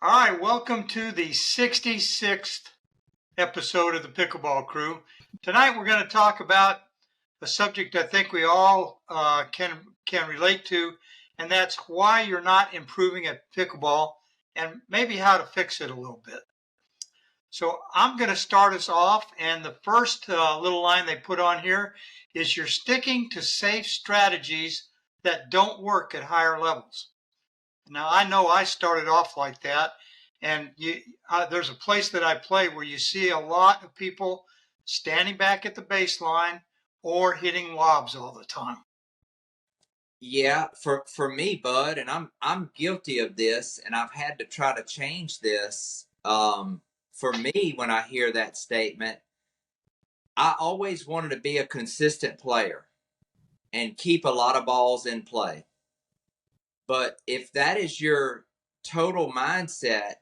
All right, welcome to the 66th episode of the Pickleball Crew. Tonight we're going to talk about a subject I think we all can relate to, and that's why you're not improving at pickleball and maybe how to fix it a little bit. So I'm going to start us off, and the first little line they put on here is you're sticking to safe strategies that don't work at higher levels. Now, I know I started off like that, and there's a place that I play where you see a lot of people standing back at the baseline or hitting lobs all the time. Yeah, for me, Bud, and I'm guilty of this, and I've had to try to change this. For me, when I hear that statement, I always wanted to be a consistent player and keep a lot of balls in play. But if that is your total mindset,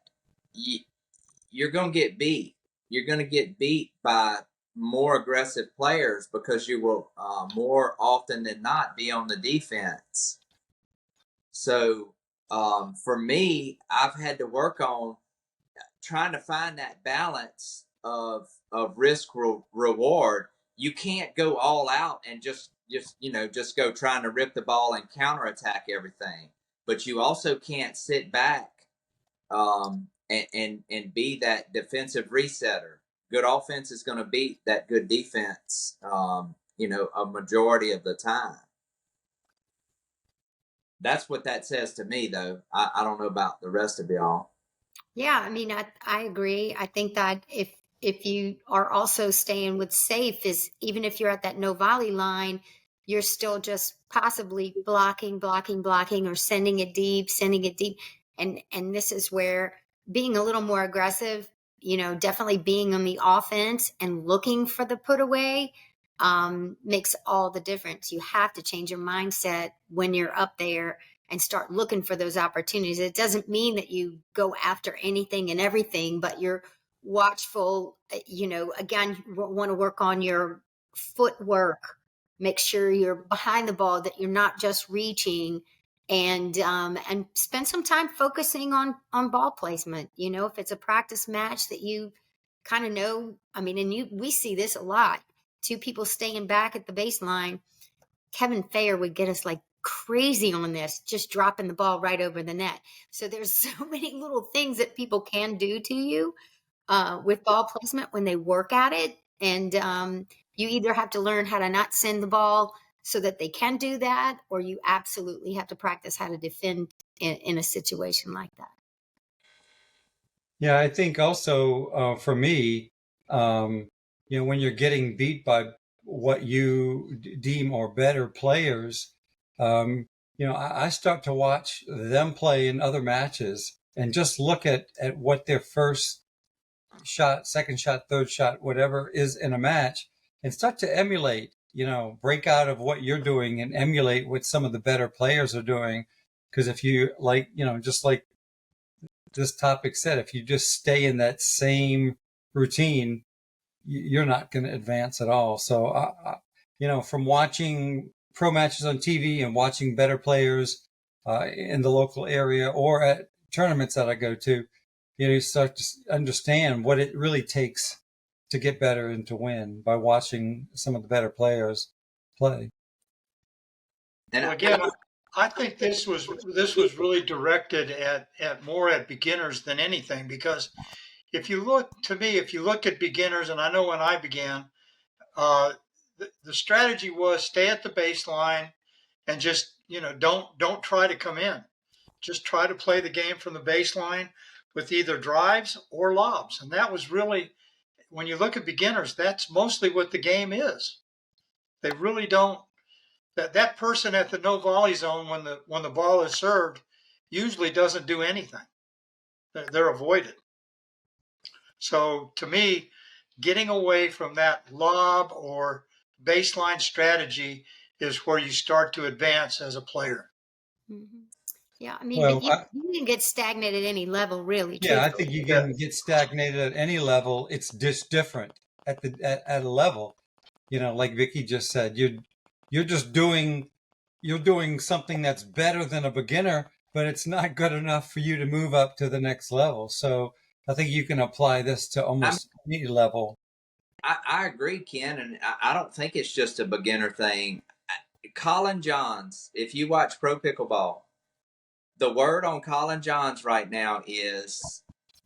you're going to get beat. You're going to get beat by more aggressive players because you will more often than not be on the defense. So for me, I've had to work on trying to find that balance of risk reward. You can't go all out and just go trying to rip the ball and counterattack everything, but you also can't sit back and be that defensive resetter. Good offense is going to beat that good defense, a majority of the time. That's what that says to me, though. I don't know about the rest of y'all. Yeah, I mean, I agree. I think that if you are also staying with safe, is even if you're at that no volley line, you're still just possibly blocking, or sending it deep. And this is where being a little more aggressive, definitely being on the offense and looking for the put away makes all the difference. You have to change your mindset when you're up there and start looking for those opportunities. It doesn't mean that you go after anything and everything, but you're watchful. Again, you want to work on your footwork. Make sure you're behind the ball, that you're not just reaching, and spend some time focusing on ball placement. If it's a practice match that you kind of know, we see this a lot. Two people staying back at the baseline. Kevin Fair would get us like crazy on this, just dropping the ball right over the net. So there's so many little things that people can do to you with ball placement when they work at it. And you either have to learn how to not send the ball so that they can do that, or you absolutely have to practice how to defend in a situation like that. Yeah, I think also for me, when you're getting beat by what you deem are better players, I start to watch them play in other matches and just look at what their first shot, second shot, third shot, whatever is in a match, and start to emulate, break out of what you're doing and emulate what some of the better players are doing. Because if you just like this topic said, if you just stay in that same routine, you're not going to advance at all. So, from watching pro matches on TV and watching better players in the local area or at tournaments that I go to, you start to understand what it really takes to get better and to win by watching some of the better players play. And again, I think this was really directed at more at beginners than anything, because if you look at beginners, and I know when I began, the strategy was stay at the baseline and just, don't try to come in. Just try to play the game from the baseline with either drives or lobs. And that was really, when you look at beginners, that's mostly what the game is. They really don't, that person at the no volley zone when the ball is served usually doesn't do anything. They're avoided. So to me, getting away from that lob or baseline strategy is where you start to advance as a player. Mm-hmm. Yeah, you can get stagnant at any level, really. Yeah, I think you can get stagnated at any level. It's just different at a level. Like Vicky just said, you're doing something that's better than a beginner, but it's not good enough for you to move up to the next level. So I think you can apply this to almost any level. I agree, Ken, and I don't think it's just a beginner thing. Colin Johns, if you watch Pro Pickleball, the word on Colin Johns right now is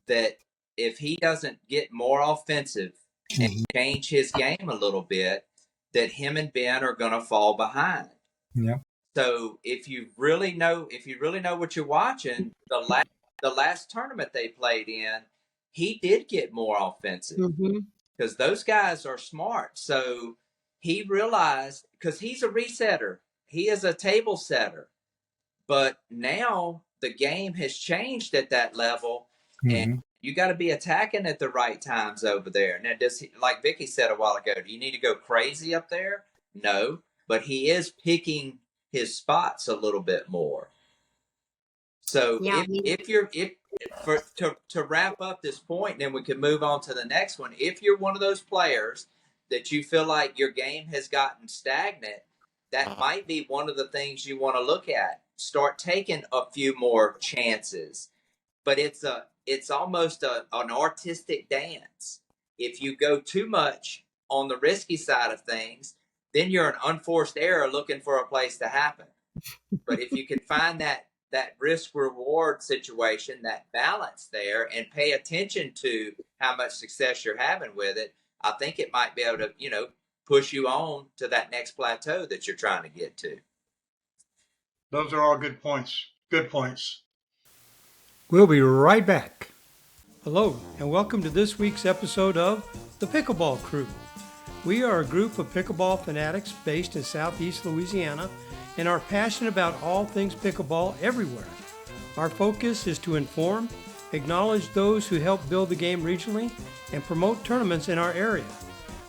that if he doesn't get more offensive and change his game a little bit, that him and Ben are going to fall behind. Yeah. So if you really know what you're watching, the last tournament they played in, he did get more offensive because those guys are smart. So he realized, because he's a resetter, he is a table setter. But now the game has changed at that level, and you got to be attacking at the right times over there. Now, like Vicky said a while ago, do you need to go crazy up there? No, but he is picking his spots a little bit more. So to wrap up this point, and then we can move on to the next one. If you're one of those players that you feel like your game has gotten stagnant, that might be one of the things you want to look at. Start taking a few more chances, but it's almost an artistic dance. If you go too much on the risky side of things, then you're an unforced error looking for a place to happen. But if you can find that risk reward situation, that balance there, and pay attention to how much success you're having with it, I think it might be able to, push you on to that next plateau that you're trying to get to. Those are all good points. Good points. We'll be right back. Hello, and welcome to this week's episode of The Pickleball Crew. We are a group of pickleball fanatics based in Southeast Louisiana and are passionate about all things pickleball everywhere. Our focus is to inform, acknowledge those who help build the game regionally, and promote tournaments in our area.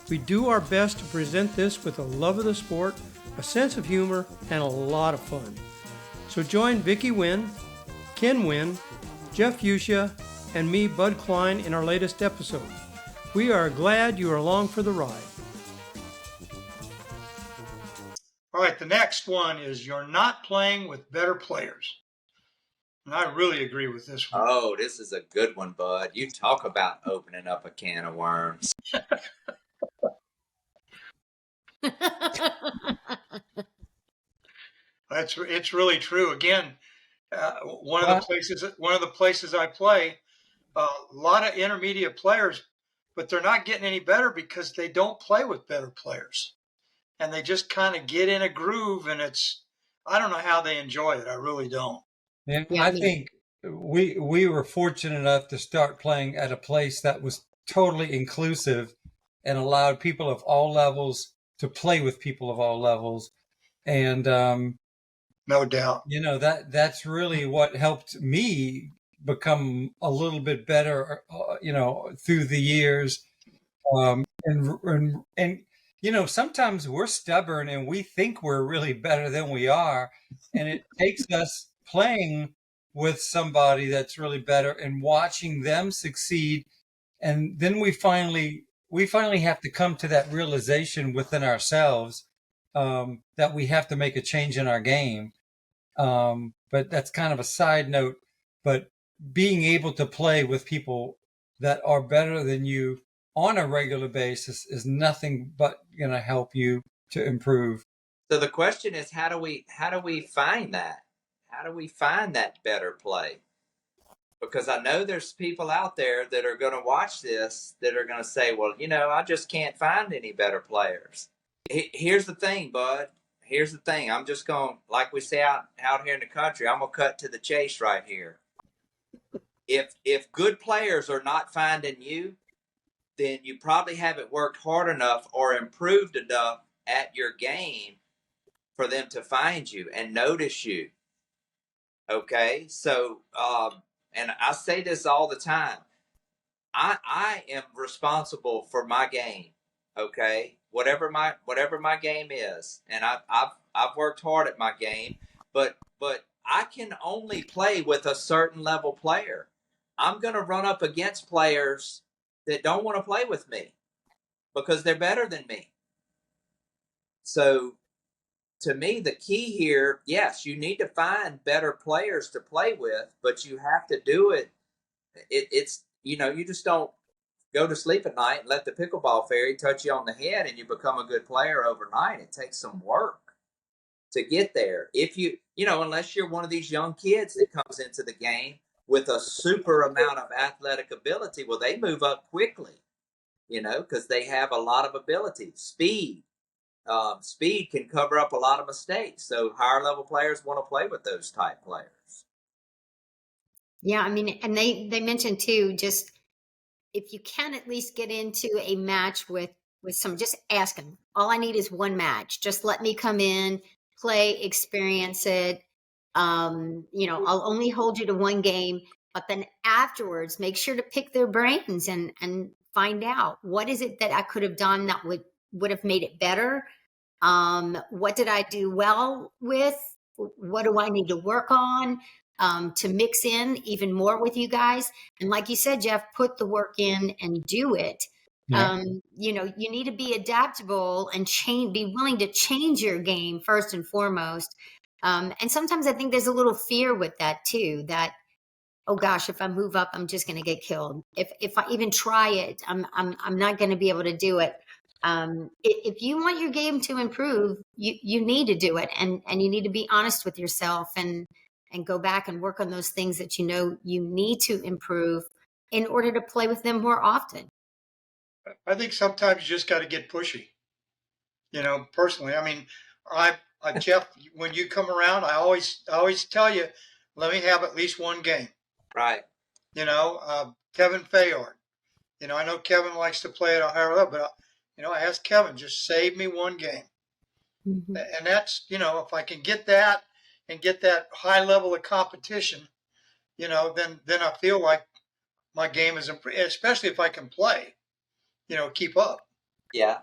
We do our best to present this with a love of the sport, a sense of humor, and a lot of fun. So join Vicky Wynn, Ken Wynn, Jeff Fuchsia, and me, Bud Klein, in our latest episode. We are glad you are along for the ride. All right, the next one is you're not playing with better players. And I really agree with this one. Oh, this is a good one, Bud. You talk about opening up a can of worms. It's really true. Again, one of the places I play, a lot of intermediate players, but they're not getting any better because they don't play with better players, and they just kind of get in a groove, and I don't know how they enjoy it. I really don't. And I think we were fortunate enough to start playing at a place that was totally inclusive and allowed people of all levels to play with people of all levels. And no doubt, that's really what helped me become a little bit better, through the years. And sometimes we're stubborn and we think we're really better than we are. And it takes us playing with somebody that's really better and watching them succeed. And then we finally have to come to that realization within ourselves that we have to make a change in our game. But that's kind of a side note. But being able to play with people that are better than you on a regular basis is nothing but going to help you to improve. So the question is, how do we find that? How do we find that better play? Because I know there's people out there that are going to watch this that are going to say, well, I just can't find any better players. Here's the thing, Bud. Here's the thing. I'm just going, like we say out here in the country, I'm going to cut to the chase right here. If good players are not finding you, then you probably haven't worked hard enough or improved enough at your game for them to find you and notice you. Okay? So, and I say this all the time. I am responsible for my game. Okay? Whatever my game is. And I've worked hard at my game, but I can only play with a certain level player. I'm going to run up against players that don't want to play with me because they're better than me. So to me, the key here, yes, you need to find better players to play with, but you have to do it. It's, you just don't go to sleep at night and let the pickleball fairy touch you on the head and you become a good player overnight. It takes some work to get there. If unless you're one of these young kids that comes into the game with a super amount of athletic ability, well, they move up quickly, because they have a lot of ability. Speed can cover up a lot of mistakes. So higher level players want to play with those type players. Yeah, I mean, and they mentioned too, just if you can at least get into a match with some, just ask them. All I need is one match. Just let me come in, play, experience it. I'll only hold you to one game, but then afterwards, make sure to pick their brains and find out what is it that I could have done that would have made it better. What did I do well with? What do I need to work on to mix in even more with you guys? And like you said, Jeff, put the work in and do it. Yeah. You need to be adaptable and be willing to change your game first and foremost. And sometimes I think there's a little fear with that too, that, oh gosh, if I move up, I'm just going to get killed. If I even try it, I'm not going to be able to do it. If you want your game to improve, you need to do it, and you need to be honest with yourself and go back and work on those things that you need to improve in order to play with them more often. I think sometimes you just got to get pushy. Personally, I mean, I Jeff, when you come around, I always tell you, let me have at least one game. Right. Kevin Fayard. I know Kevin likes to play at a higher level, but I asked Kevin, just save me one game. Mm-hmm. And that's, if I can get that and get that high level of competition, then I feel like my game is improved, especially if I can play, keep up. Yeah.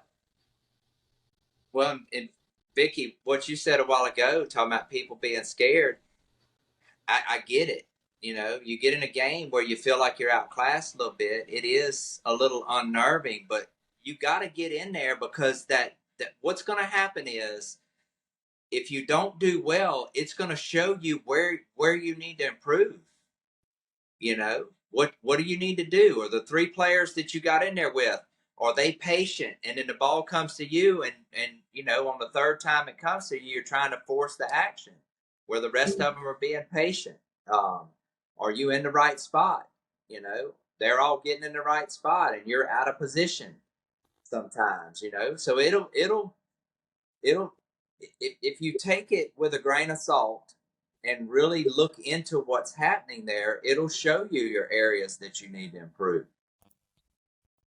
Well, and Vicky, what you said a while ago, talking about people being scared, I get it. You get in a game where you feel like you're outclassed a little bit. It is a little unnerving, but you got to get in there, because that what's going to happen is, if you don't do well, it's going to show you where you need to improve. What do you need to do? Or the three players that you got in there with, are they patient? And then the ball comes to you, and on the third time it comes to you, you're trying to force the action, where the rest of them are being patient. Are you in the right spot? They're all getting in the right spot, and you're out of position sometimes. So it'll if you take it with a grain of salt and really look into what's happening there, it'll show you your areas that you need to improve.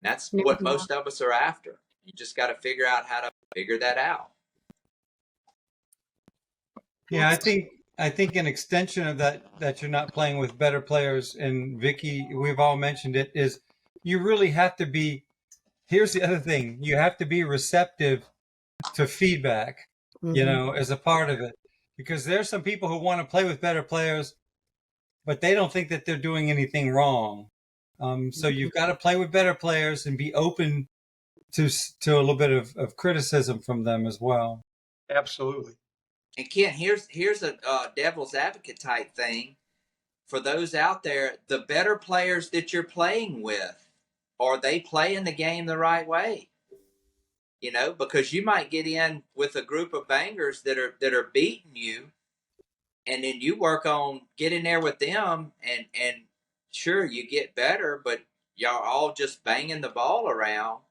That's what most of us are after. You just got to figure out how to figure that out. Yeah, I think an extension of that you're not playing with better players, and Vicky, we've all mentioned it, is you really have to be. Here's the other thing: you have to be receptive to feedback. As a part of it, because there's some people who want to play with better players, but they don't think that they're doing anything wrong. So you've got to play with better players and be open to a little bit of criticism from them as well. Absolutely. And Ken, here's a devil's advocate type thing for those out there. The better players that you're playing with, are they playing the game the right way? Because you might get in with a group of bangers that are beating you, and then you work on getting there with them, and sure, you get better, but y'all all just banging the ball around.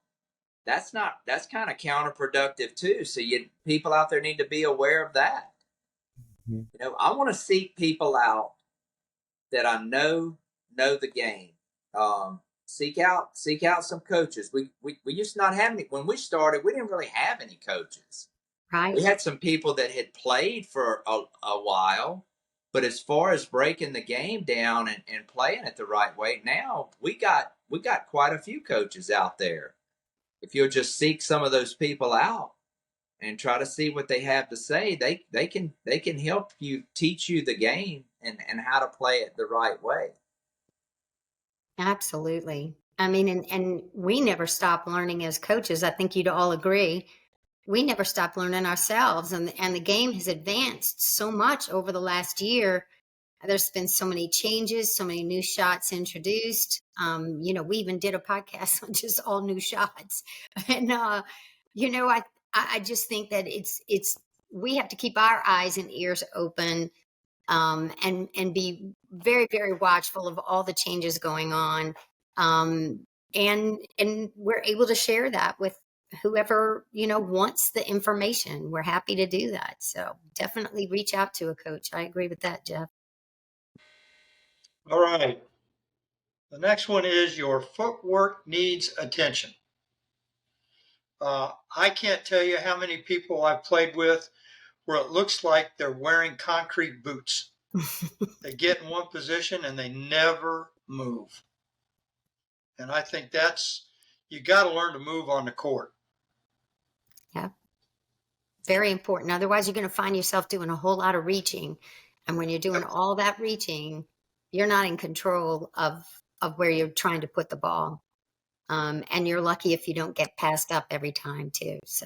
That's kind of counterproductive too. So people out there need to be aware of that. Mm-hmm. I want to seek people out that I know the game. Seek out some coaches. We used to not have any. When we started, we didn't really have any coaches. Right. We had some people that had played for a while, but as far as breaking the game down and playing it the right way, now we got quite a few coaches out there. If you'll just seek some of those people out and try to see what they have to say, they can help you, teach you the game and how to play it the right way. Absolutely. I mean, and we never stop learning as coaches. I think you'd all agree. we never stop learning ourselves, and the game has advanced so much over the last year. There's been so many changes, so many new shots introduced. We even did a podcast on just all new shots. And, I just think that we have to keep our eyes and ears open, and be very, very watchful of all the changes going on. And we're able to share that with whoever, wants the information. We're happy to do that. So definitely reach out to a coach. I agree with that, Jeff. All right. The next one is your footwork needs attention. I can't tell you how many people I've played with where it looks like they're wearing concrete boots. They get in one position and they never move. And I think you got to learn to move on the court. Yeah. Very important. Otherwise, you're going to find yourself doing a whole lot of reaching. And when you're doing all that reaching, you're not in control of where you're trying to put the ball. And you're lucky if you don't get passed up every time too. So.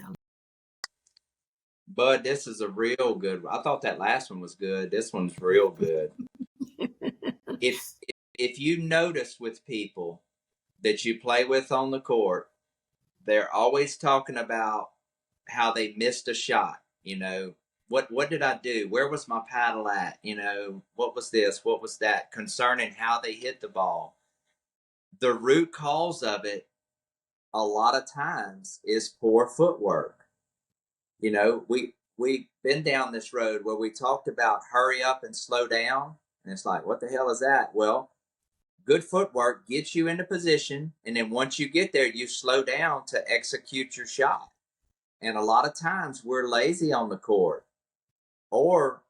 Bud, this is a real good one. I thought that last one was good. This one's real good. If you notice with people that you play with on the court, they're always talking about how they missed a shot. What did I do? Where was my paddle at? What was this? What was that? Concerning how they hit the ball. The root cause of it, a lot of times, is poor footwork. We've been down this road where we talked about hurry up and slow down. And it's like, what the hell is that? Well, good footwork gets you into position. And then once you get there, you slow down to execute your shot. And a lot of times we're lazy on the court, or,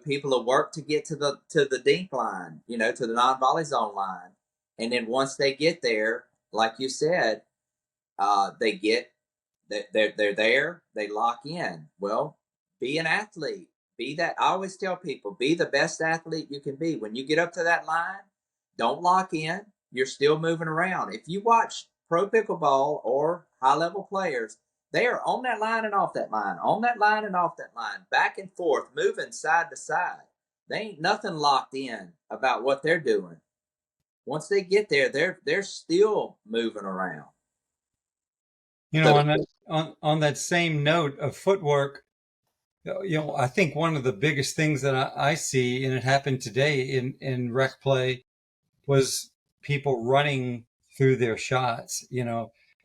people will work to get to the dink line, to the non-volley zone line. And then once they get there, like you said, they're there, they lock in. Well, be an athlete. Be that. I always tell people, be the best athlete you can be. When you get up to that line, don't lock in. You're still moving around. If you watch pro pickleball or high-level players, they are on that line and off that line, on that line and off that line, back and forth, moving side to side. They ain't nothing locked in about what they're doing. Once they get there, they're still moving around. On that same note of footwork, I think one of the biggest things that I see, and it happened today in rec play, was people running through their shots,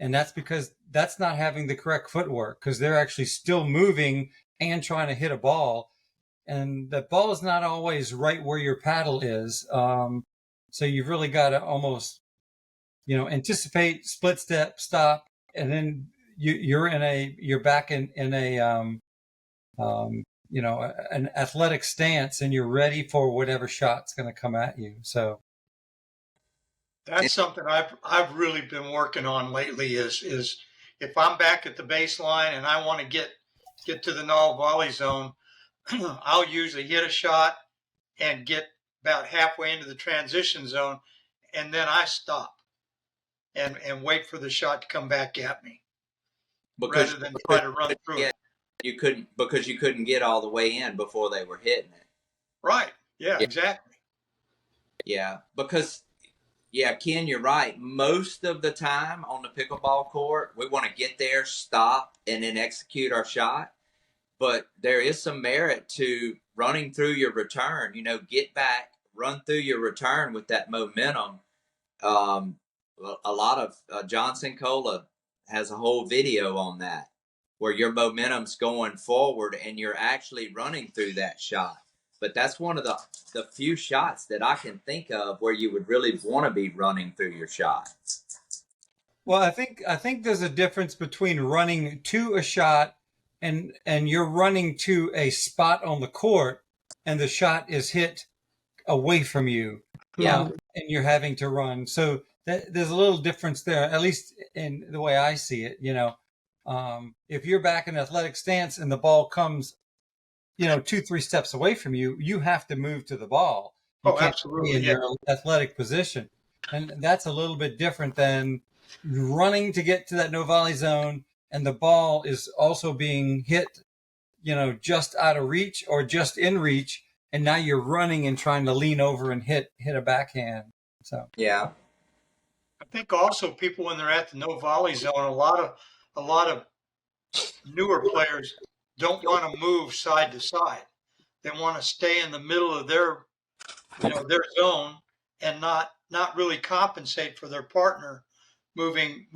and that's because that's not having the correct footwork, because they're actually still moving and trying to hit a ball. And the ball is not always right where your paddle is. So you've really got to almost, anticipate, split step, stop, and then you're back in an athletic stance, and you're ready for whatever shot's going to come at you. So that's something I've really been working on lately. Is if I'm back at the baseline and I want to get to the null volley zone, I'll usually hit a shot and get about halfway into the transition zone, and then I stop and wait for the shot to come back at me, rather than try to run through it. You couldn't get all the way in before they were hitting it. Right. Yeah, exactly. Yeah, because Ken, you're right. Most of the time on the pickleball court, we want to get there, stop, and then execute our shot. But there is some merit to running through your return. Get back, run through your return with that momentum. A lot of Johnson Cola has a whole video on that, where your momentum's going forward and you're actually running through that shot. But that's one of the few shots that I can think of where you would really want to be running through your shot. Well, I think there's a difference between running to a shot and you're running to a spot on the court and the shot is hit away from you. Yeah. And you're having to run. So there's a little difference there, at least in the way I see it. If you're back in athletic stance and the ball comes, 2-3 steps away from you, you have to move to the ball. You can't absolutely. be in your athletic position. And that's a little bit different than running to get to that no volley zone and the ball is also being hit, just out of reach or just in reach, and now you're running and trying to lean over and hit a backhand. So Yeah. I think also people, when they're at the no volley zone, a lot of newer players don't want to move side to side. They want to stay in the middle of their zone and not really compensate for their partner moving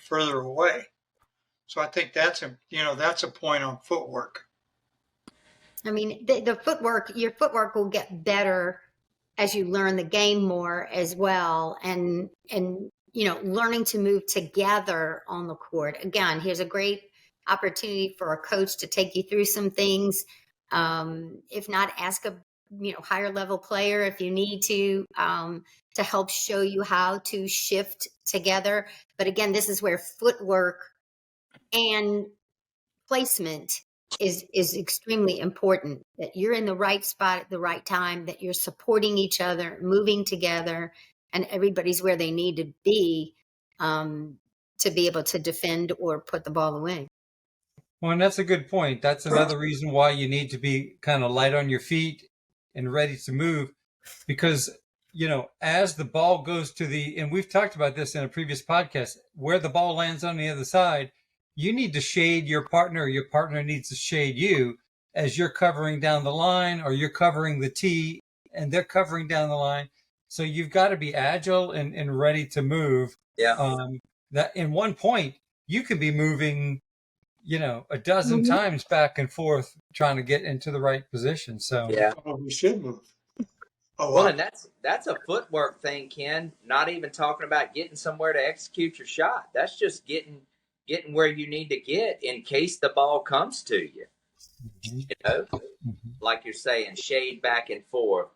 further away. So I think that's a point on footwork. I mean, your footwork will get better as you learn the game more as well. And learning to move together on the court. Again, here's a great opportunity for a coach to take you through some things. If not, ask a higher level player if you need to help show you how to shift together. But again, this is where footwork and placement is extremely important, that you're in the right spot at the right time, that you're supporting each other, moving together, and everybody's where they need to be able to defend or put the ball away. Well, and that's a good point. That's another reason why you need to be kind of light on your feet and ready to move, because, as the ball goes and we've talked about this in a previous podcast, where the ball lands on the other side, you need to shade your partner. Your partner needs to shade you as you're covering down the line, or you're covering the tee and they're covering down the line. So you've got to be agile and ready to move. Yeah. That in one point, you could be moving, a dozen times back and forth trying to get into the right position. So Yeah. Oh, we should move. Oh, Well, and that's a footwork thing, Ken. Not even talking about getting somewhere to execute your shot. That's just getting where you need to get in case the ball comes to you. Like you're saying, shade back and forth.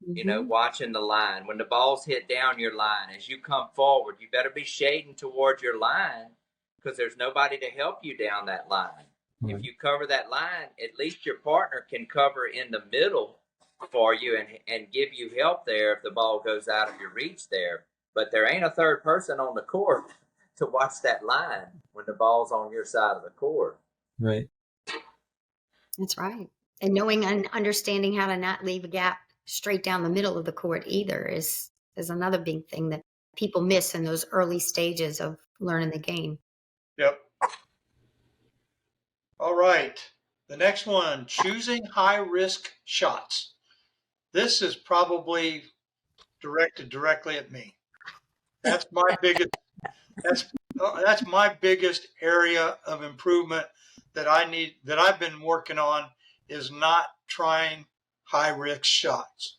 Watching the line. When the ball's hit down your line, as you come forward, you better be shading towards your line, because there's nobody to help you down that line. If you cover that line, at least your partner can cover in the middle for you and give you help there if the ball goes out of your reach there. But there ain't a third person on the court to watch that line when the ball's on your side of the court. Right. That's right. And knowing and understanding how to not leave a gap straight down the middle of the court either is another big thing that people miss in those early stages of learning the game. Yep. All right. The next one, choosing high risk shots. This is probably directed directly at me. That's my biggest. That's my biggest area of improvement that I've been working on, is not trying high risk shots.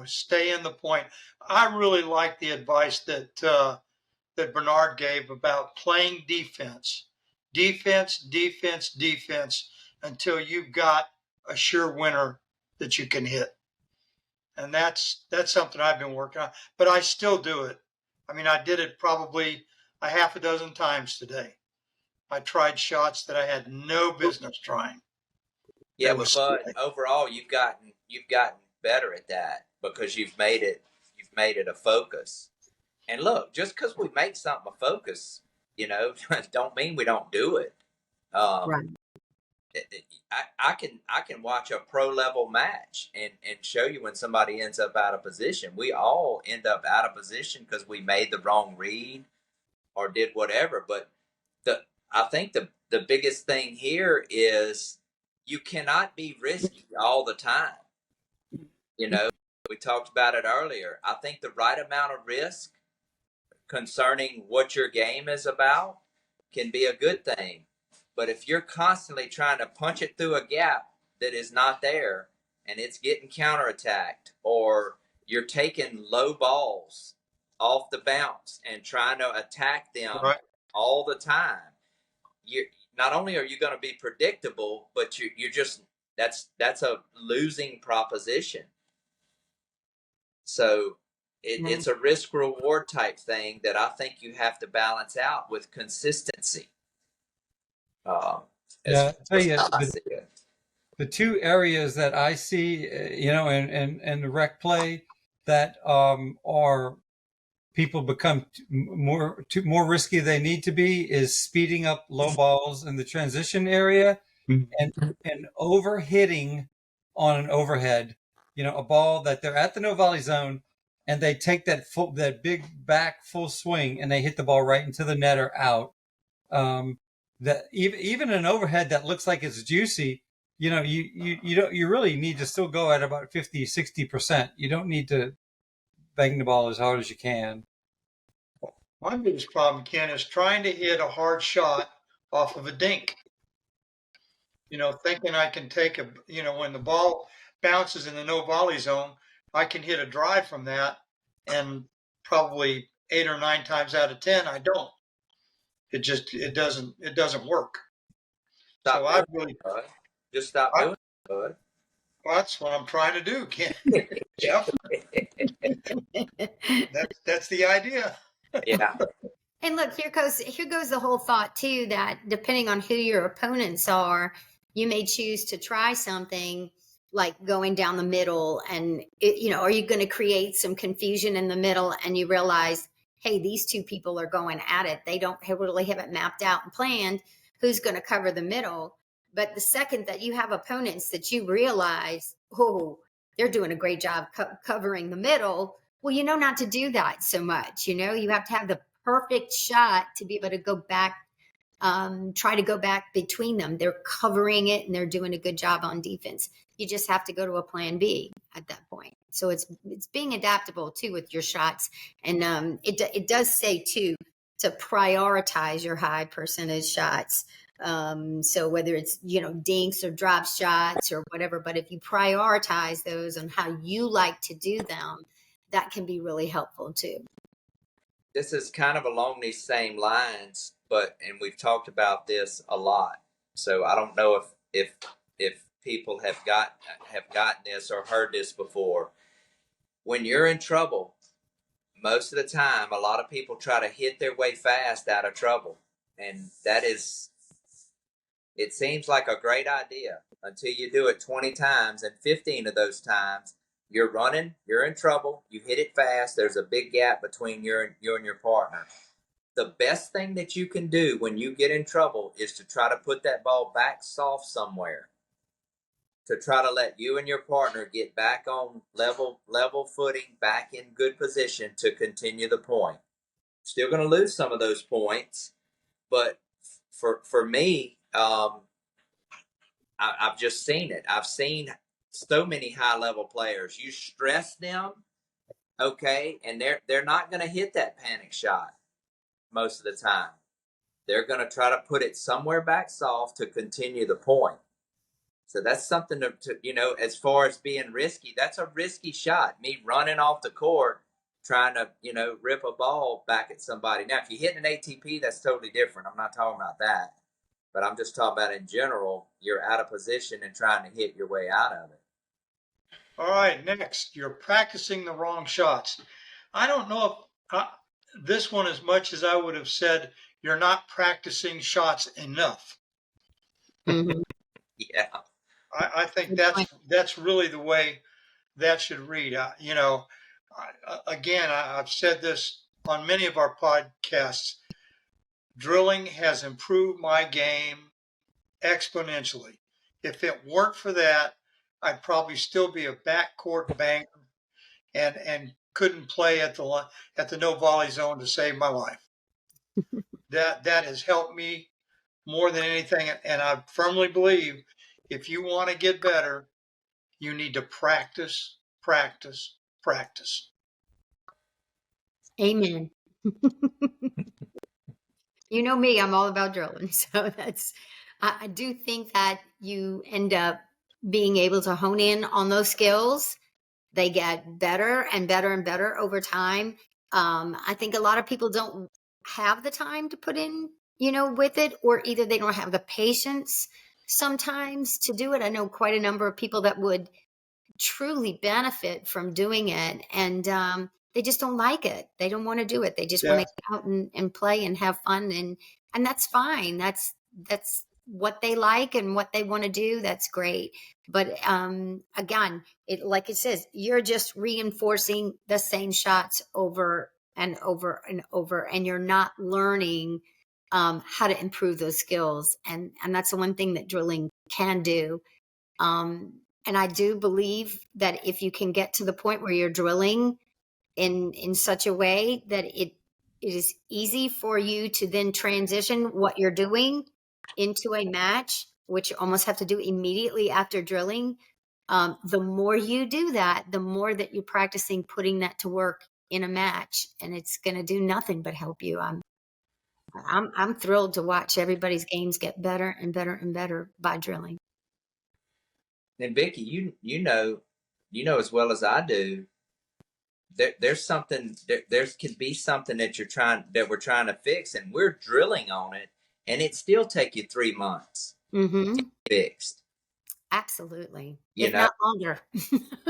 Stay in the point. I really like the advice that Bernard gave about playing defense until you've got a sure winner that you can hit. And that's something I've been working on, but I still do it. I mean, I did it probably a half a dozen times today. I tried shots that I had no business trying. Yeah, but overall, you've gotten better at that because you've made it a focus. And look, just because we make something a focus, don't mean we don't do it. Right. I can watch a pro level match and show you when somebody ends up out of position. We all end up out of position because we made the wrong read or did whatever. But I think the biggest thing here is you cannot be risky all the time. We talked about it earlier. I think the right amount of risk concerning what your game is about can be a good thing. But if you're constantly trying to punch it through a gap that is not there and it's getting counterattacked, or you're taking low balls off the bounce and trying to attack them all the time, not only are you going to be predictable, but you're just that's a losing proposition. So it's a risk reward type thing that I think you have to balance out with consistency. I'll tell you, the two areas that I see, in the rec play that are people become more risky than they need to be is speeding up low balls in the transition area and over hitting on an overhead, a ball that they're at the no volley zone and they take that big back full swing and they hit the ball right into the net or out. That even an overhead that looks like it's juicy, you really need to still go at about 50-60%. You don't need to bang the ball as hard as you can. My biggest problem, Ken, is trying to hit a hard shot off of a dink. Thinking I can take when the ball bounces in the no volley zone, I can hit a drive from that, and probably 8 or 9 times out of 10, I don't. It doesn't work. Stop So I really bud. Just stop doing it, bud. Well, that's what I'm trying to do, Ken. Jeff. That's the idea. Yeah. And look, here goes the whole thought too, that depending on who your opponents are, you may choose to try something like going down the middle, and are you going to create some confusion in the middle, and you realize, hey, these two people are going at it. They don't really have it mapped out and planned who's going to cover the middle. But the second that you have opponents that you realize, oh, they're doing a great job covering the middle, well, not to do that so much. You have to have the perfect shot to be able to go back, try to go back between them. They're covering it and they're doing a good job on defense. You just have to go to a plan B at that point. So it's being adaptable too with your shots. And it does say too to prioritize your high percentage shots. So whether it's, dinks or drop shots or whatever, but if you prioritize those on how you like to do them, that can be really helpful too. This is kind of along these same lines, and we've talked about this a lot. So I don't know if people have gotten this or heard this before. When you're in trouble, most of the time, a lot of people try to hit their way fast out of trouble. And it seems like a great idea until you do it 20 times, and 15 of those times you're running, you're in trouble, you hit it fast, there's a big gap between you and your partner. The best thing that you can do when you get in trouble is to try to put that ball back soft somewhere, to try to let you and your partner get back on level footing, back in good position to continue the point. Still going to lose some of those points, but for me, I've just seen it. I've seen so many high level players. You stress them, okay, and they're not going to hit that panic shot most of the time. They're going to try to put it somewhere back soft to continue the point. So that's something to as far as being risky, that's a risky shot. Me running off the court, trying to, rip a ball back at somebody. Now, if you hit an ATP, that's totally different. I'm not talking about that. But I'm just talking about in general, you're out of position and trying to hit your way out of it. All right, next, you're practicing the wrong shots. I don't know if this one as much as I would have said you're not practicing shots enough. Mm-hmm. Yeah. I think that's really the way that should read. Again, I've said this on many of our podcasts. Drilling has improved my game exponentially. If it weren't for that, I'd probably still be a backcourt banger and couldn't play at the no volley zone to save my life. That has helped me more than anything, and I firmly believe if you want to get better, you need to practice, practice, practice. Amen. You know me, I'm all about drilling. So I do think that you end up being able to hone in on those skills. They get better and better and better over time. I think a lot of people don't have the time to put in, with it, or either they don't have the patience sometimes to do it. I know quite a number of people that would truly benefit from doing it, and they just don't like it. They don't want to do it. They just want to get out and play and have fun, and that's fine. That's what they like and what they want to do. That's great. But again, like it says, you're just reinforcing the same shots over and over, and you're not learning how to improve those skills. And that's the one thing that drilling can do. And I do believe that if you can get to the point where you're drilling in such a way that it is easy for you to then transition what you're doing into a match, which you almost have to do immediately after drilling. The more you do that, the more that you're practicing putting that to work in a match, and it's going to do nothing but help you. I'm thrilled to watch everybody's games get better and better and better by drilling. And Vicky, you know as well as I do, there's something there could be something that we're trying to fix, and we're drilling on it, and it still take you 3 months Mm-hmm. to get fixed. Absolutely, You know, not longer.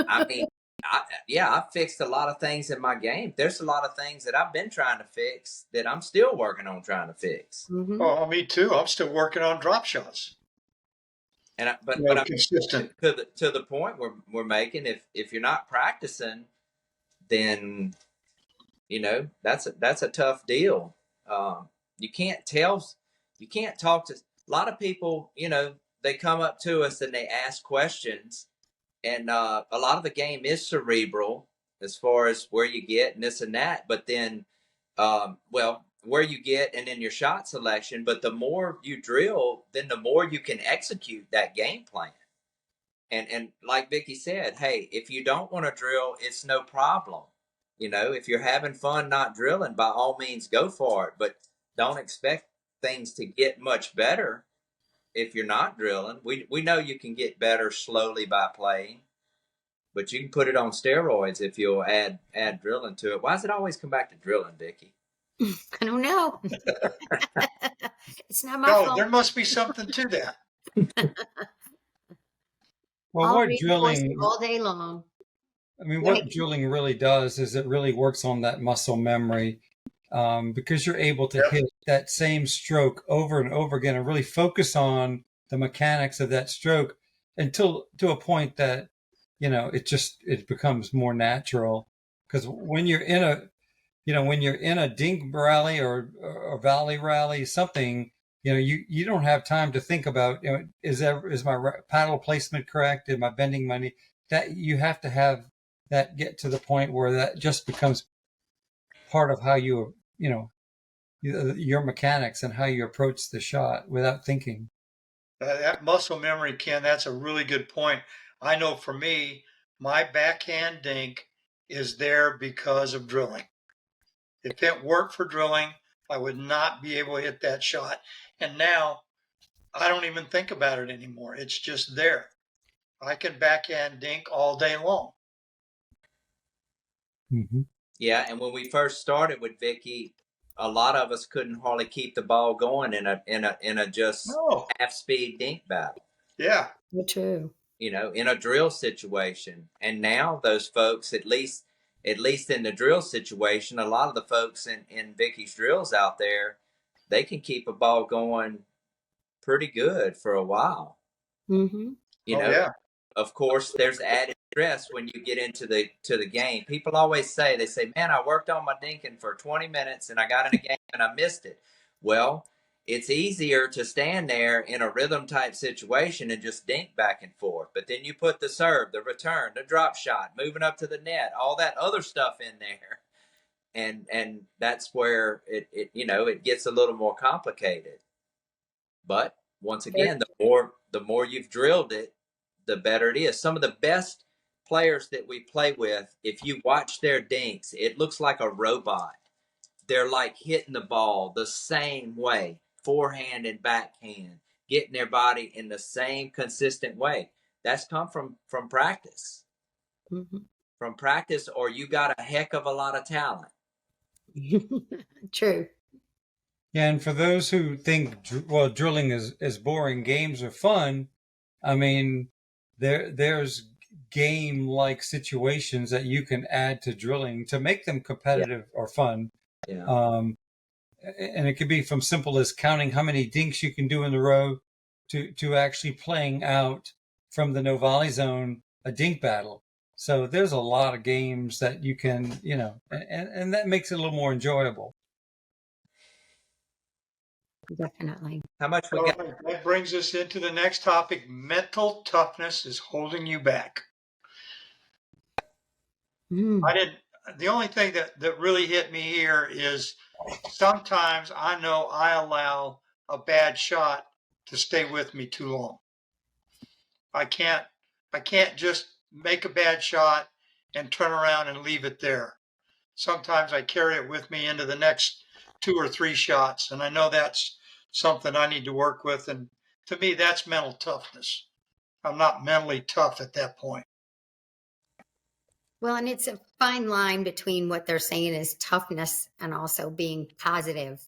I mean, I've fixed a lot of things in my game. There's a lot of things that I've been trying to fix that I'm still working on trying to fix. Mm-hmm. Oh, me too. I'm still working on drop shots. And but I'm consistent to the point we're making. If you're not practicing, then that's a tough deal. You can't talk to a lot of people. They come up to us and they ask questions, and a lot of the game is cerebral as far as where you get and this and that. But then, where you get and then your shot selection. But the more you drill, then the more you can execute that game plan. And like Vicky said, hey, if you don't want to drill, it's no problem. If you're having fun not drilling, by all means, go for it. But don't expect things to get much better if you're not drilling. We know you can get better slowly by playing, but you can put it on steroids if you'll add drilling to it. Why does it always come back to drilling, Vicky? I don't know. It's not my fault. There must be something to that. Well, what drilling all day long. I mean, what drilling really does is it really works on that muscle memory, because you're able to hit that same stroke over and over again and really focus on the mechanics of that stroke until to a point that, it becomes more natural. Because when you're in a dink rally or a valley rally, something, you don't have time to think about, is my paddle placement correct? Am I bending my knee? That you have to have that get to the point where that just becomes part of how your mechanics and how you approach the shot without thinking. That muscle memory, Ken, that's a really good point. I know for me, my backhand dink is there because of drilling. If it weren't for drilling, I would not be able to hit that shot. And now I don't even think about it anymore. It's just there. I can backhand dink all day long. Mm-hmm. Yeah, and when we first started with Vicky, a lot of us couldn't hardly keep the ball going in a just half speed dink battle. Yeah, true. In a drill situation, and now those folks, at least in the drill situation, a lot of the folks in Vicky's drills out there, they can keep a ball going pretty good for a while. Mm-hmm. Of course, there's added stress when you get into the game. People always say, man, I worked on my dinking for 20 minutes and I got in a game and I missed it. Well, it's easier to stand there in a rhythm type situation and just dink back and forth. But then you put the serve, the return, the drop shot, moving up to the net, all that other stuff in there. And that's where it gets a little more complicated. But once again, the more you've drilled it, the better it is. Some of the best players that we play with, if you watch their dinks, it looks like a robot. They're like hitting the ball the same way, forehand and backhand, getting their body in the same consistent way. That's come from practice. Mm-hmm. From practice, or you got a heck of a lot of talent. True. Yeah, and for those who think, drilling is boring, games are fun, I mean, there's game-like situations that you can add to drilling to make them competitive or fun. Yeah. And it could be from simple as counting how many dinks you can do in a row to actually playing out from the no volley zone a dink battle. So there's a lot of games that you can, and that makes it a little more enjoyable. Definitely. How much we All got? right, that brings us into the next topic. Mental toughness is holding you back. The only thing that really hit me here is sometimes I know I allow a bad shot to stay with me too long. I can't just make a bad shot and turn around and leave it there. Sometimes I carry it with me into the next 2 or 3 shots, and I know that's something I need to work with. And to me, that's mental toughness. I'm not mentally tough at that point. Well, and it's a fine line between what they're saying is toughness and also being positive,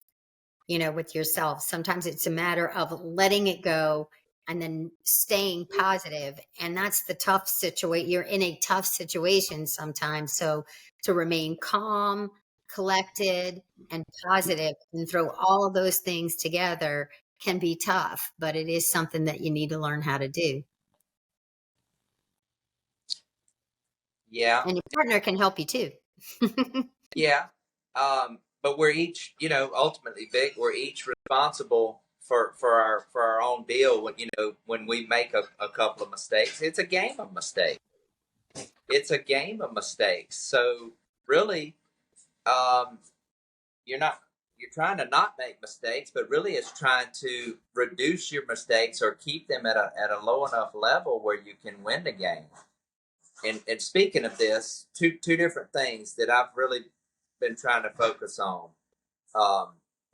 with yourself. Sometimes it's a matter of letting it go and then staying positive. And that's the tough situation. You're in a tough situation sometimes. So to remain calm, collected, and positive and throw all of those things together can be tough, but it is something that you need to learn how to do. Yeah. And your partner can help you too. Yeah. But we're each, ultimately, Vic, we're each responsible for our own deal. When we make a couple of mistakes, it's a game of mistakes. It's a game of mistakes. So really, you're trying to not make mistakes, but really it's trying to reduce your mistakes or keep them at a low enough level where you can win the game. And speaking of this, two different things that I've really been trying to focus on.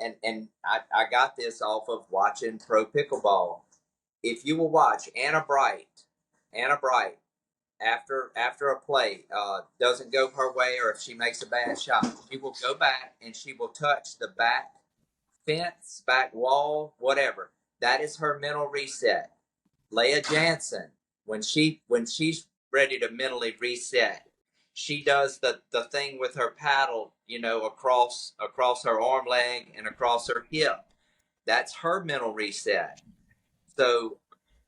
And I got this off of watching Pro Pickleball. If you will watch Anna Bright, after a play doesn't go her way, or if she makes a bad shot, she will go back and she will touch the back fence, back wall, whatever. That is her mental reset. Leah Jansen, when she's ready to mentally reset, she does the thing with her paddle, across her arm leg and across her hip. That's her mental reset. So,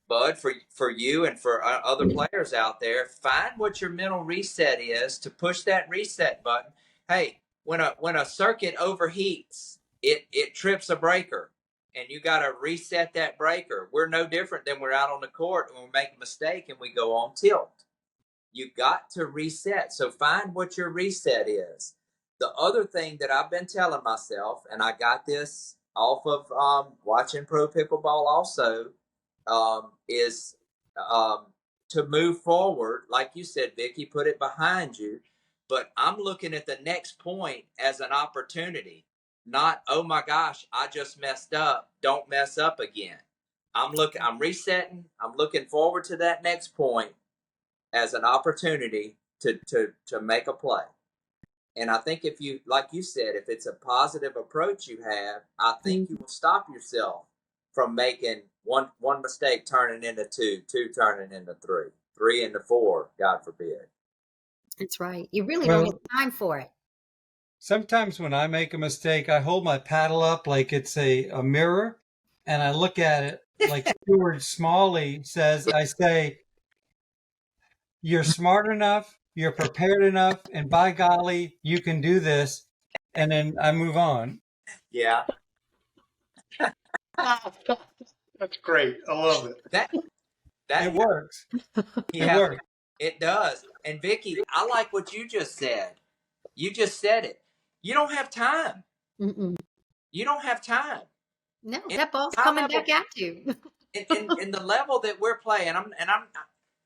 Bud, for you and for other players out there, find what your mental reset is to push that reset button. Hey, when a circuit overheats, it trips a breaker, and you got to reset that breaker. We're no different than we're out on the court and we make a mistake and we go on tilt. You got to reset. So find what your reset is. The other thing that I've been telling myself, and I got this off of watching Pro Pickleball also, is to move forward. Like you said, Vicky, put it behind you. But I'm looking at the next point as an opportunity. Not, oh my gosh, I just messed up. Don't mess up again. I'm resetting. I'm looking forward to that next point as an opportunity to make a play. And I think if you, like you said, if it's a positive approach you have, I think you will stop yourself from making one mistake turning into two turning into three into 4, God forbid. That's right. You really don't have time for it. Sometimes when I make a mistake, I hold my paddle up like it's a mirror, and I look at it like Stuart Smalley says. I say, you're smart enough, you're prepared enough, and by golly, you can do this. And then I move on. Yeah. That's great. I love it. That It works. Yeah, it works. It does. And Vicky, I like what you just said. You just said it. You don't have time. Mm-mm. You don't have time. No, that ball's coming back at you. in the level that we're playing, I'm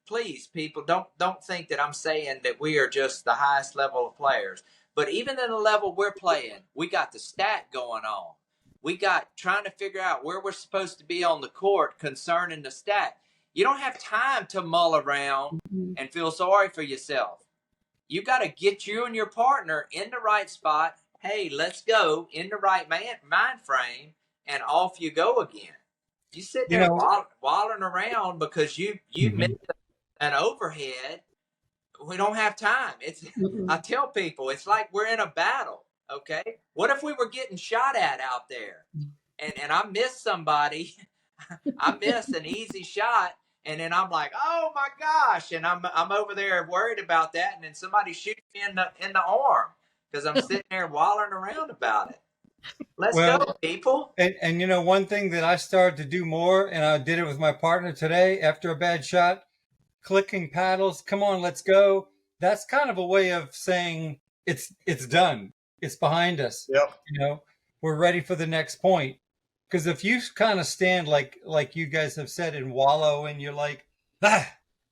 please, people, don't think that I'm saying that we are just the highest level of players. But even in the level we're playing, we got the stat going on. We got trying to figure out where we're supposed to be on the court concerning the stat. You don't have time to mull around and feel sorry for yourself. You got to get you and your partner in the right spot. Hey, let's go in the right mind frame, and off you go again. You sit there wallowing around because you missed an overhead. We don't have time. I tell people, it's like we're in a battle. Okay, what if we were getting shot at out there, and I missed somebody? I missed an easy shot, And then I'm like, oh my gosh. And I'm over there worried about that. And then somebody shoots me in the arm because I'm sitting there wallering around about it. Let's go, people. And you know, one thing that I started to do more, and I did it with my partner today after a bad shot, clicking paddles. Come on, let's go. That's kind of a way of saying it's done. It's behind us. Yep. You know, we're ready for the next point. Because if you kind of stand like you guys have said and wallow, and you're like,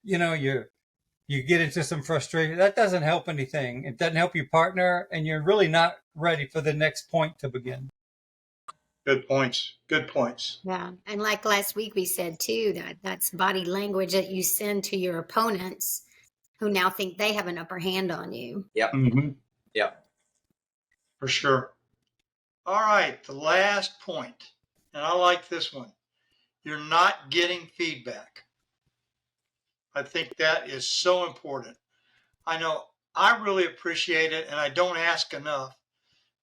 you know, you get into some frustration. That doesn't help anything. It doesn't help your partner, and you're really not ready for the next point to begin. Good points. Good points. Yeah. And like last week we said too, that's body language that you send to your opponents who now think they have an upper hand on you. Yep. Mm-hmm. Yep. For sure. All right. The last point, and I like this one. You're not getting feedback. I think that is so important. I know I really appreciate it, and I don't ask enough,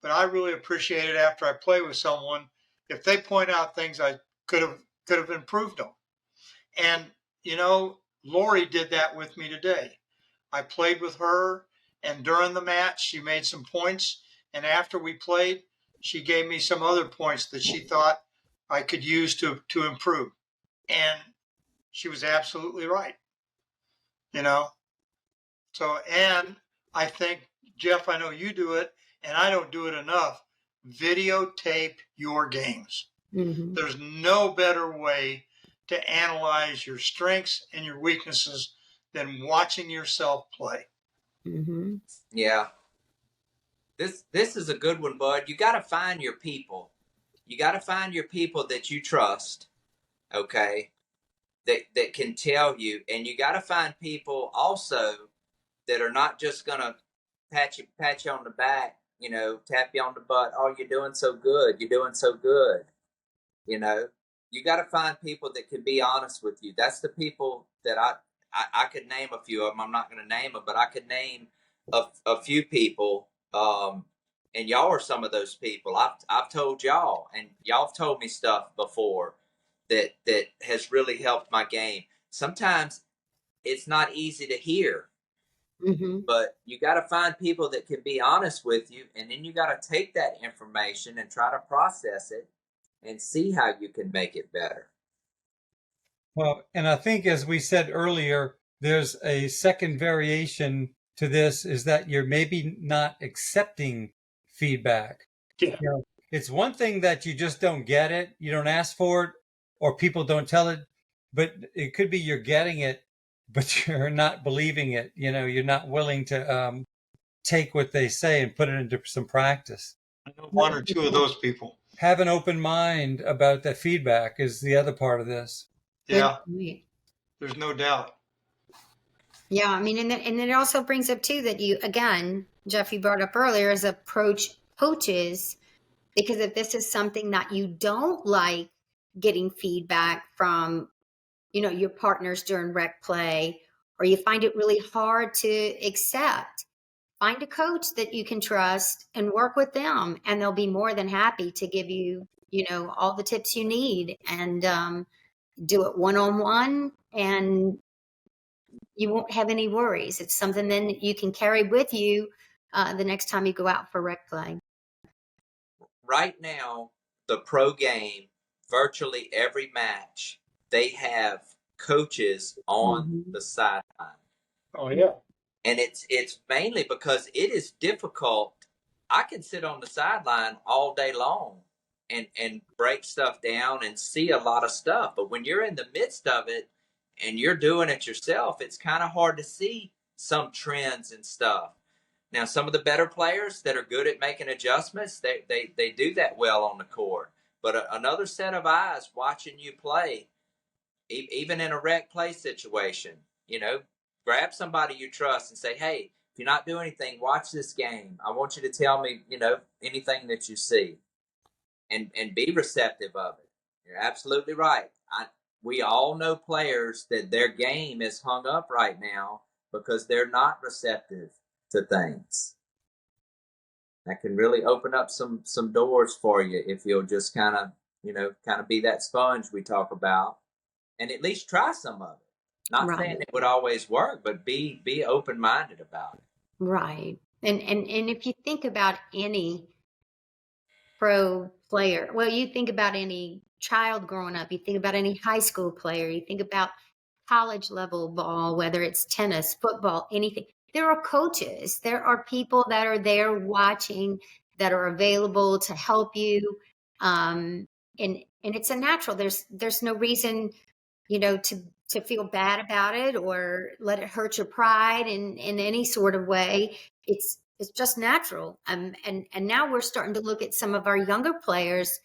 but I really appreciate it after I play with someone if they point out things I could have improved on. And you know, Lori did that with me today. I played with her, and during the match, she made some points, and after we played, she gave me some other points that she thought I could use to improve. And she was absolutely right. You know, so, and I think, Jeff, I know you do it, and I don't do it enough. Videotape your games. Mm-hmm. There's no better way to analyze your strengths and your weaknesses than watching yourself play. Mm-hmm. Yeah. This is a good one, Bud. You got to find your people. You got to find your people that you trust, okay, that can tell you. And you got to find people also that are not just going to pat you on the back, you know, tap you on the butt. Oh, you're doing so good. You're doing so good. You know, you got to find people that can be honest with you. That's the people that I could name a few of them. I'm not going to name them, but I could name a few people. And y'all are some of those people. I've told y'all, and y'all have told me stuff before that has really helped my game. Sometimes it's not easy to hear. Mm-hmm. But you got to find people that can be honest with you, and then you got to take that information and try to process it and see how you can make it better. Well, and I think, as we said earlier, there's a second variation to this, is that you're maybe not accepting feedback. Yeah. You know, it's one thing that you just don't get it, you don't ask for it, or people don't tell it, but it could be you're getting it, but you're not believing it. You know, you're not willing to take what they say and put it into some practice. I know one or two of those people. Have an open mind about the feedback is the other part of this. Yeah. There's no doubt. Yeah, I mean, and then it also brings up too that you, again, Jeff, you brought up earlier, is approach coaches, because if this is something that you don't like getting feedback from, you know, your partners during rec play, or you find it really hard to accept, find a coach that you can trust and work with them, and they'll be more than happy to give you, you know, all the tips you need, and do it one-on-one, and you won't have any worries. It's something then that you can carry with you the next time you go out for rec play. Right now, the pro game, virtually every match, they have coaches on the sideline. Oh, yeah. And it's mainly because it is difficult. I can sit on the sideline all day long and break stuff down and see a lot of stuff. But when you're in the midst of it and you're doing it yourself, it's kind of hard to see some trends and stuff. Now, some of the better players that are good at making adjustments, they do that well on the court. But another set of eyes watching you play, even in a rec play situation, you know, grab somebody you trust and say, hey, if you're not doing anything, watch this game. I want you to tell me, you know, anything that you see, and be receptive of it. You're absolutely right. We all know players that their game is hung up right now because they're not receptive to things. That can really open up some doors for you if you'll just kind of be that sponge we talk about and at least try some of it. Not saying Right. it would always work, but be open-minded about it. Right. And if you think about any pro player, well, you think about any child growing up, you think about any high school player, you think about college level ball, whether it's tennis, football, anything. There are coaches, there are people that are there watching, that are available to help you. And it's a natural. There's no reason, to feel bad about it or let it hurt your pride in any sort of way. It's just natural. And now we're starting to look at some of our younger players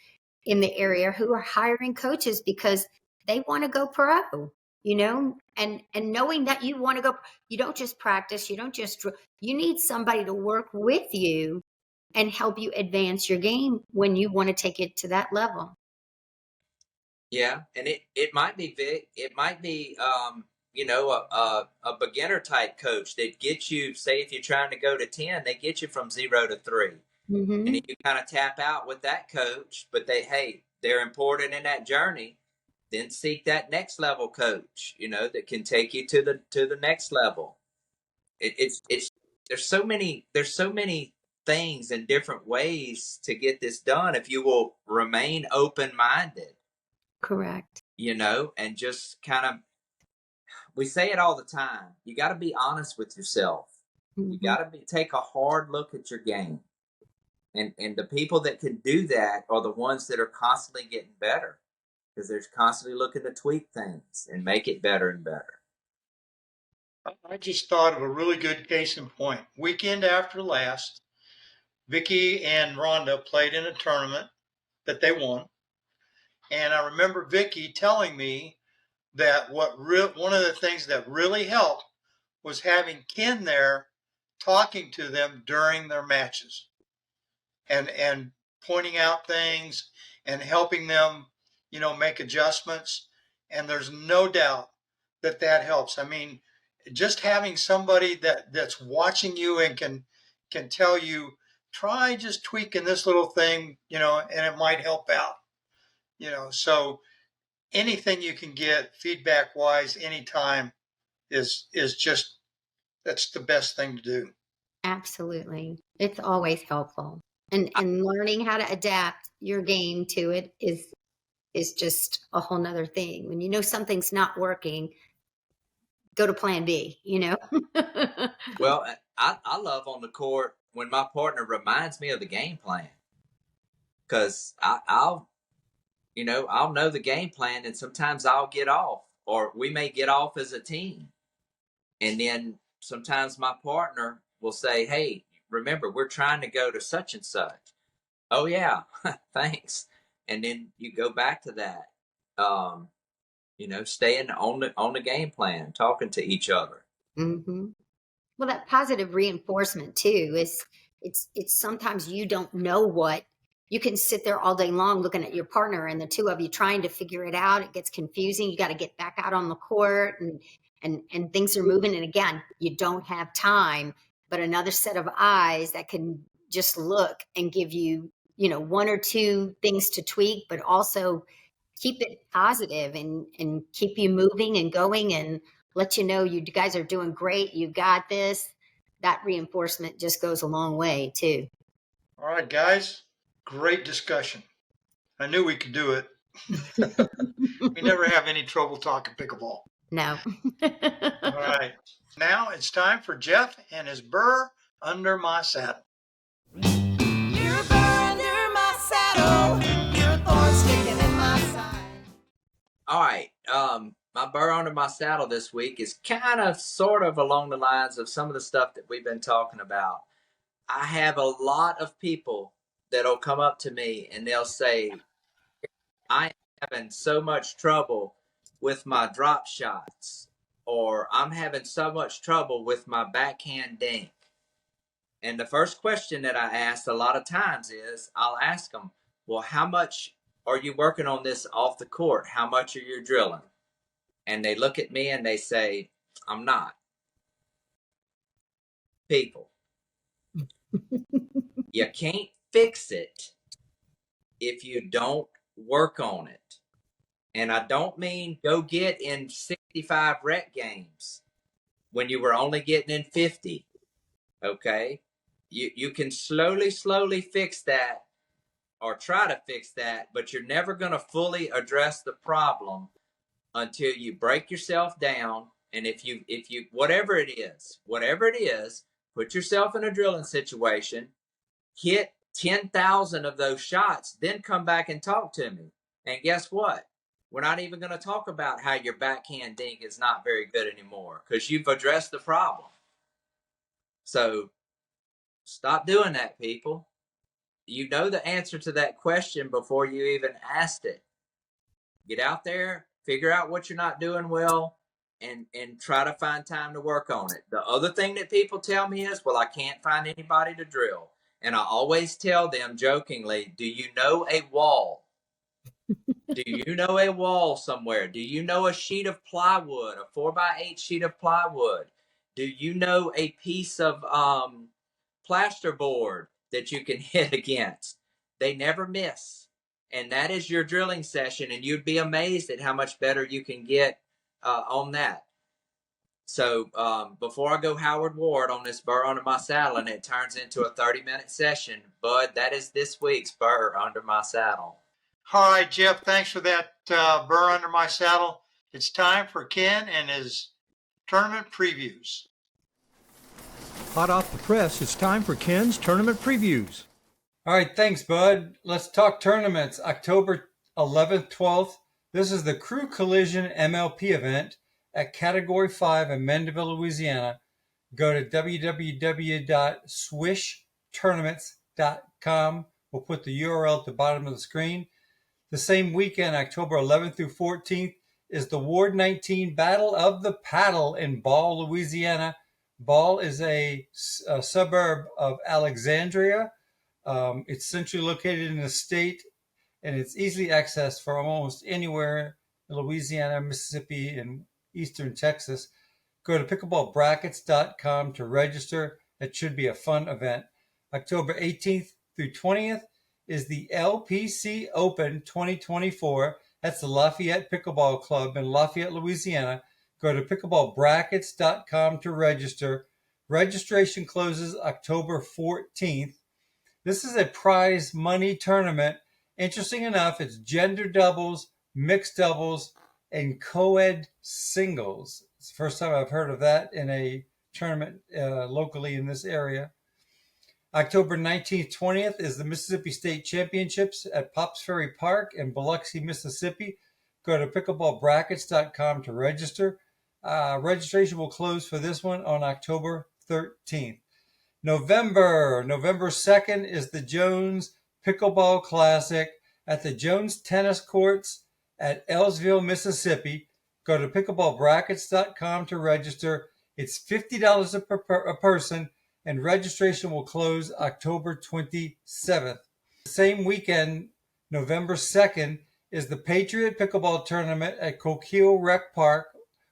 in the area who are hiring coaches because they want to go pro, and knowing that you want to go, you don't just practice, you need somebody to work with you and help you advance your game when you want to take it to that level. Yeah, and it might be Vic. It might be a beginner type coach that gets you. Say if you're trying to go to 10, they get you from 0 to 3, Mm-hmm. and you kind of tap out with that coach. But they're important in that journey. Then seek that next level coach, that can take you to the next level. It's there's so many things and different ways to get this done if you will remain open minded. Correct. And just kind of, we say it all the time. You got to be honest with yourself. Mm-hmm. You got to take a hard look at your game. And the people that can do that are the ones that are constantly getting better, because they're constantly looking to tweak things and make it better and better. I just thought of a really good case in point. Weekend after last, Vicky and Rhonda played in a tournament that they won. And I remember Vicky telling me that one of the things that really helped was having Ken there talking to them during their matches and pointing out things and helping them, make adjustments. And there's no doubt that helps. I mean, just having somebody that's watching you and can tell you, try just tweaking this little thing, and it might help out. So anything you can get feedback wise anytime is just, that's the best thing to do. Absolutely. It's always helpful. And learning how to adapt your game to it is just a whole nother thing. When you know something's not working, go to plan B, Well, I love on the court when my partner reminds me of the game plan, because I'll know the game plan, and sometimes I'll get off, or we may get off as a team. And then sometimes my partner will say, hey, remember, we're trying to go to such and such. Oh, yeah, thanks. And then you go back to that, staying on the game plan, talking to each other. Mm-hmm. Well, that positive reinforcement too is it's sometimes you don't know what you can sit there all day long looking at your partner and the two of you trying to figure it out. It gets confusing. You got to get back out on the court and things are moving. And again, you don't have time, but another set of eyes that can just look and give you, one or two things to tweak, but also keep it positive and keep you moving and going and let you know you guys are doing great. You got this. That reinforcement just goes a long way too. All right, guys, great discussion. I knew we could do it. We never have any trouble talking pickleball. No. All right. Now it's time for Jeff and his Burr Under My Saddle. You're a burr under my saddle. You're a thorn sticking in my side. All right. My burr under my saddle this week is kind of sort of along the lines of some of the stuff that we've been talking about. I have a lot of people that'll come up to me and they'll say, I am having so much trouble with my drop shots, or I'm having so much trouble with my backhand dink. And the first question that I ask a lot of times is, I'll ask them, well, how much are you working on this off the court? How much are you drilling? And they look at me and they say, I'm not. People, you can't fix it if you don't work on it. And I don't mean go get in 65 rec games when you were only getting in 50. Okay. You can slowly fix that or try to fix that, but you're never going to fully address the problem until you break yourself down. And if you whatever it is, put yourself in a drilling situation, hit 10,000 of those shots, then come back and talk to me. And guess what? We're not even going to talk about how your backhand dink is not very good anymore because you've addressed the problem. So stop doing that, people. You know the answer to that question before you even asked it. Get out there, figure out what you're not doing well, and try to find time to work on it. The other thing that people tell me is, well, I can't find anybody to drill. And I always tell them jokingly, do you know a wall? Do you know a wall somewhere? Do you know a sheet of plywood, a 4x8 sheet of plywood? Do you know a piece of plasterboard that you can hit against? They never miss. And that is your drilling session, and you'd be amazed at how much better you can get on that. So before I go Howard Ward on this Burr Under My Saddle and it turns into a 30-minute session, Bud, that is this week's Burr Under My Saddle. All right, Jeff, thanks for that Burr Under My Saddle. It's time for Ken and his tournament previews. Hot off the press, it's time for Ken's tournament previews. All right, thanks, Bud. Let's talk tournaments. October 11th, 12th. This is the Crewe Collision MLP event at Category 5 in Mendeville, Louisiana. Go to www.swishtournaments.com. We'll put the URL at the bottom of the screen. The same weekend, October 11th through 14th, is the Ward 19 Battle of the Paddle in Ball, Louisiana. Ball is a suburb of Alexandria. It's centrally located in the state, and it's easily accessed from almost anywhere in Louisiana, Mississippi, and eastern Texas. Go to pickleballbrackets.com to register. It should be a fun event. October 18th through 20th is the LPC Open 2024. That's the Lafayette Pickleball Club in Lafayette, Louisiana. Go to pickleballbrackets.com to register. Registration closes October 14th. This is a prize money tournament. Interesting enough, it's gender doubles, mixed doubles, and co-ed singles. It's the first time I've heard of that in a tournament locally in this area. October 19th, 20th is the Mississippi State Championships at Pops Ferry Park in Biloxi, Mississippi. Go to pickleballbrackets.com to register. Registration will close for this one on October 13th. November 2nd is the Jones Pickleball Classic at the Jones Tennis Courts at Ellsville, Mississippi. Go to pickleballbrackets.com to register. It's $50 a person, and registration will close October 27th. The same weekend, November 2nd, is the Patriot Pickleball Tournament at Coquille Rec Park.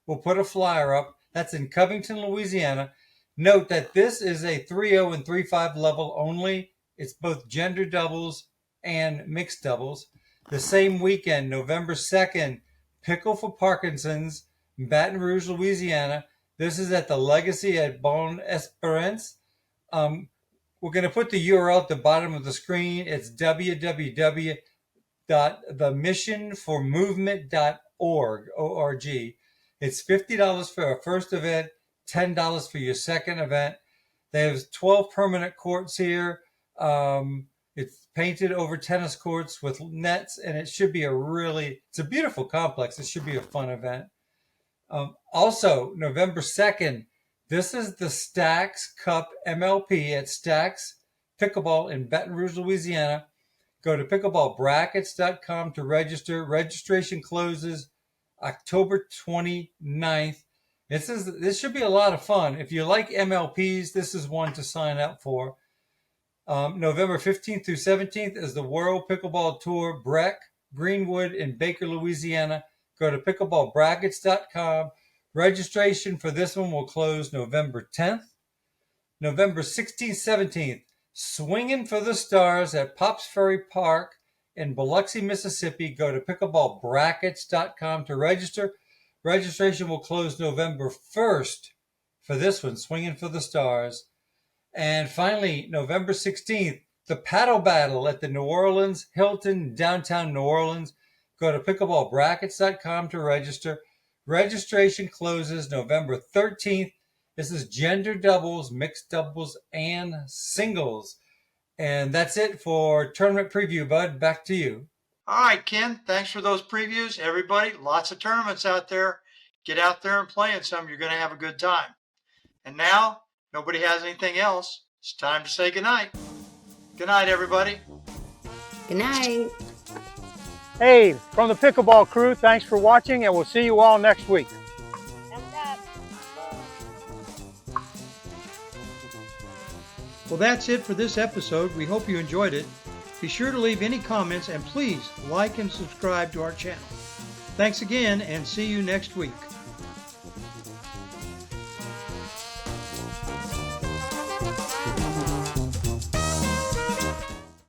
We'll put a flyer up. That's in Covington, Louisiana. Note that this is a 3-0 and 3-5 level only. It's both gender doubles and mixed doubles. The same weekend, November 2nd, Pickle for Parkinson's, Baton Rouge, Louisiana. This is at the Legacy at Bon Esperance. We're going to put the URL at the bottom of the screen. It's www.themissionformovement.org. It's $50 for our first event, $10 for your second event. They have 12 permanent courts here. It's painted over tennis courts with nets, and it should be it's a beautiful complex. It should be a fun event. Also, November 2nd, this is the Stacks Cup MLP at Stacks Pickleball in Baton Rouge, Louisiana. Go to pickleballbrackets.com to register. Registration closes October 29th. This should be a lot of fun. If you like MLPs, this is one to sign up for. November 15th through 17th is the World Pickleball Tour Breck, Greenwood in Baker, Louisiana. Go to pickleballbrackets.com. Registration for this one will close November 10th. November 16th, 17th, Swinging for the Stars at Pops Ferry Park in Biloxi, Mississippi. Go to pickleballbrackets.com to register. Registration will close November 1st for this one, Swinging for the Stars. And finally, November 16th, the paddle battle at the New Orleans Hilton, downtown New Orleans. Go to pickleballbrackets.com to register. Registration closes November 13th. This is gender doubles, mixed doubles, and singles. And that's it for tournament preview, Bud. Back to you. All right, Ken, thanks for those previews. Everybody, lots of tournaments out there. Get out there and play in some. You're going to have a good time. And now, nobody has anything else. It's time to say goodnight. Good night, everybody. Good night. Hey, from the Pickleball crew, thanks for watching, and we'll see you all next week. Well, that's it for this episode. We hope you enjoyed it. Be sure to leave any comments and please like and subscribe to our channel. Thanks again and see you next week.